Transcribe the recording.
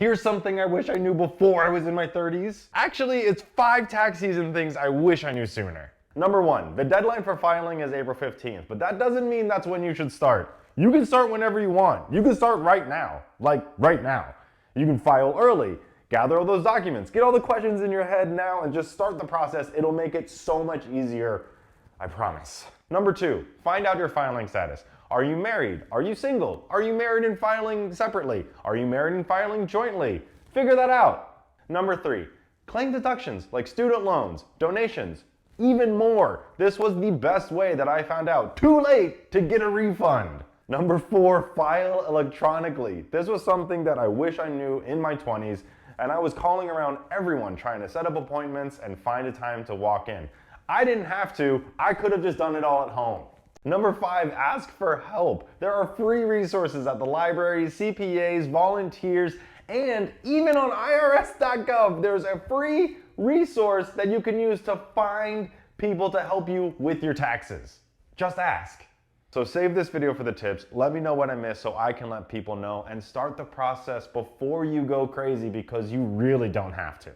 Here's something I wish I knew before I was in my 30s. Actually, it's 5 tax season things I wish I knew sooner. Number 1, the deadline for filing is April 15th, but that doesn't mean that's when you should start. You can start whenever you want. You can start right now, like right now. You can file early, gather all those documents, get all the questions in your head now, and just start the process. It'll make it so much easier, I promise. Number 2, find out your filing status. Are you married? Are you single? Are you married and filing separately? Are you married and filing jointly? Figure that out. Number 3, claim deductions like student loans, donations, even more. This was the best way that I found out too late to get a refund. Number 4, file electronically. This was something that I wish I knew in my 20s, and I was calling around everyone trying to set up appointments and find a time to walk in. I didn't have to. I could have just done it all at home. Number 5, ask for help. There are free resources at the libraries, CPAs, volunteers, and even on irs.gov, there's a free resource that you can use to find people to help you with your taxes. Just ask. So save this video for the tips. Let me know what I missed so I can let people know, and start the process before you go crazy, because you really don't have to.